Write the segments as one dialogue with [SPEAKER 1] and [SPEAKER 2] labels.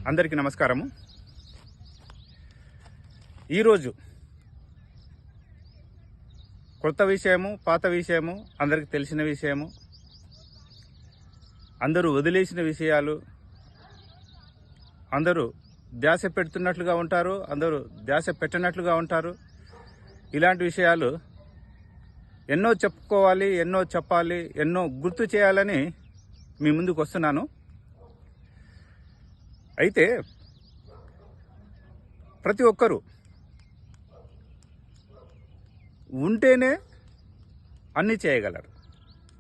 [SPEAKER 1] అందరికీ నమస్కారము. ఈరోజు కొత్త విషయము, పాత విషయము, అందరికీ తెలిసిన విషయము, అందరూ వదిలేసిన విషయాలు, అందరూ ధ్యాస పెడుతున్నట్లుగా ఉంటారు, అందరూ ధ్యాస పెట్టనట్లుగా ఉంటారు. ఇలాంటి విషయాలు ఎన్నో చెప్పుకోవాలి, ఎన్నో చెప్పాలి, ఎన్నో గుర్తు చేయాలని మీ ముందుకు వస్తున్నాను. అయితే ప్రతి ఒక్కరూ ఉంటేనే అన్నీ చేయగలరు.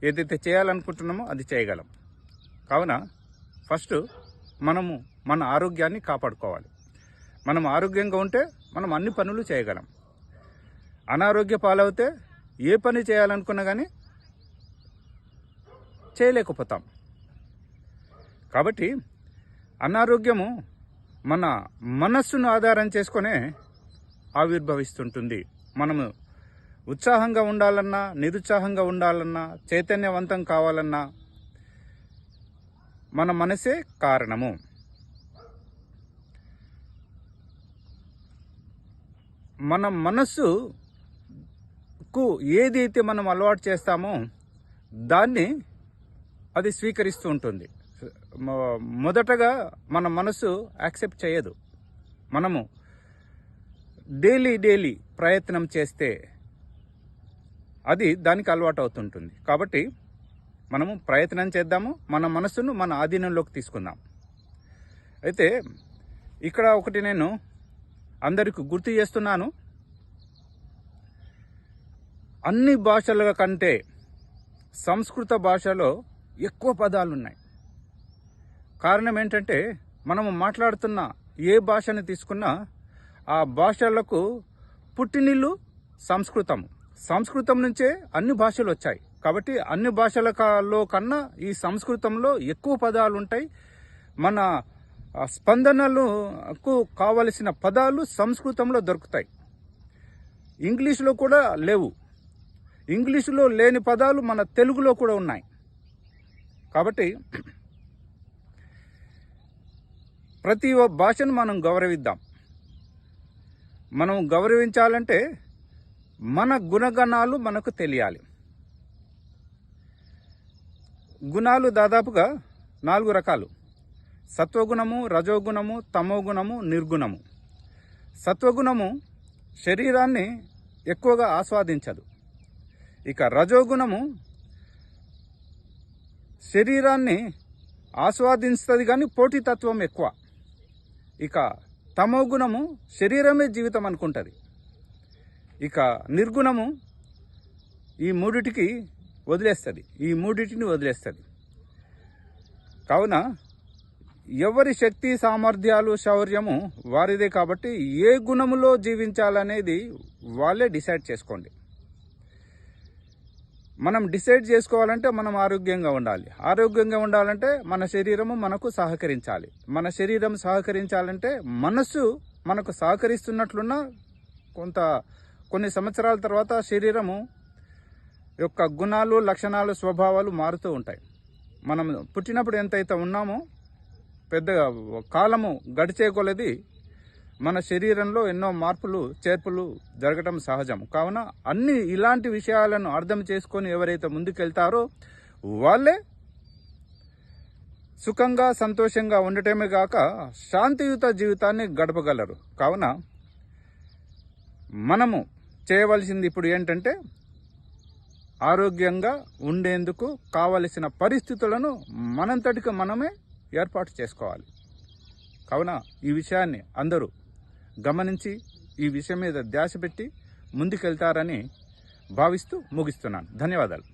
[SPEAKER 1] ఏదైతే చేయాలనుకుంటున్నామో అది చేయగలం. కావున ఫస్ట్ మనము మన ఆరోగ్యాన్ని కాపాడుకోవాలి. మనం ఆరోగ్యంగా ఉంటే మనం అన్ని పనులు చేయగలం. అనారోగ్య పాలవుతే ఏ పని చేయాలనుకున్నా కానీ చేయలేకపోతాం. కాబట్టి అనారోగ్యము మన మనస్సును ఆధారం చేసుకునే ఆవిర్భవిస్తుంటుంది. మనము ఉత్సాహంగా ఉండాలన్నా, నిరుత్సాహంగా ఉండాలన్నా, చైతన్యవంతం కావాలన్నా మన మనసే కారణము. మన మనస్సుకు ఏదైతే మనం అలవాటు చేస్తామో దాన్ని అది స్వీకరిస్తూ ఉంటుంది. మొదటగా మన మనసు యాక్సెప్ట్ చేయదు. మనము డైలీ ప్రయత్నం చేస్తే అది దానికి అలవాటు అవుతుంటుంది. కాబట్టి మనము ప్రయత్నం చేద్దాము, మన మనసును మన ఆధీనంలోకి తీసుకుందాం. అయితే ఇక్కడ ఒకటి నేను అందరికీ గుర్తు చేస్తున్నాను. అన్ని భాషల కంటే సంస్కృత భాషలో ఎక్కువ పదాలు ఉన్నాయి. కారణం ఏంటంటే మనము మాట్లాడుతున్న ఏ భాషను తీసుకున్నా ఆ భాషలకు పుట్టినిల్లు సంస్కృతం నుంచే అన్ని భాషలు వచ్చాయి. కాబట్టి అన్ని భాషలలో కన్నా ఈ సంస్కృతంలో ఎక్కువ పదాలు ఉంటాయి. మన స్పందనలకు కావలసిన పదాలు సంస్కృతంలో దొరుకుతాయి. ఇంగ్లీషులో కూడా లేవు. ఇంగ్లీషులో లేని పదాలు మన తెలుగులో కూడా ఉన్నాయి. కాబట్టి ప్రతి భాషను మనం గౌరవిద్దాం. మనం గౌరవించాలంటే మన గుణగణాలు మనకు తెలియాలి. గుణాలు దాదాపుగా 4 రకాలు: సత్వగుణము, రజోగుణము, తమోగుణము, నిర్గుణము. సత్వగుణము శరీరాన్ని ఎక్కువగా ఆస్వాదించదు. ఇక రజోగుణము శరీరాన్ని ఆస్వాదిస్తుంది కానీ పోటీతత్వం ఎక్కువ. ఇక తమోగుణము శరీరమే జీవితం అనుకుంటుంది. ఇక నిర్గుణము ఈ మూడింటిని వదిలేస్తుంది. కావున ఎవరి శక్తి, సామర్థ్యాలు, శౌర్యము వారిదే. కాబట్టి ఏ గుణములో జీవించాలనేది వాళ్ళే డిసైడ్ చేసుకోండి. మనం డిసైడ్ చేసుకోవాలంటే మనం ఆరోగ్యంగా ఉండాలి. ఆరోగ్యంగా ఉండాలంటే మన శరీరము మనకు సహకరించాలి. మన శరీరం సహకరించాలంటే మనస్సు మనకు సహకరిస్తున్నట్లున్న కొన్ని సంవత్సరాల తర్వాత శరీరము యొక్క గుణాలు, లక్షణాలు, స్వభావాలు మారుతూ ఉంటాయి. మనం పుట్టినప్పుడు ఎంతైతే ఉన్నామో పెద్దగా కాలము గడిచే కొలది మన శరీరంలో ఎన్నో మార్పులు, చేర్పులు జరగటం సహజం. కావున అన్ని ఇలాంటి విషయాలను అర్థం చేసుకొని ఎవరైతే ముందుకెళ్తారో వాళ్ళే సుఖంగా, సంతోషంగా ఉండటమే కాక శాంతియుత జీవితాన్ని గడపగలరు. కావున మనము చేయవలసింది ఇప్పుడు ఏంటంటే ఆరోగ్యంగా ఉండేందుకు కావలసిన పరిస్థితులను మనంతటికి మనమే ఏర్పాటు చేసుకోవాలి. కావున ఈ విషయాన్ని అందరూ గమనించి ఈ విషయం మీద ధ్యాస పెట్టి ముందుకెళ్తారని భావిస్తూ ముగిస్తున్నాను. ధన్యవాదాలు.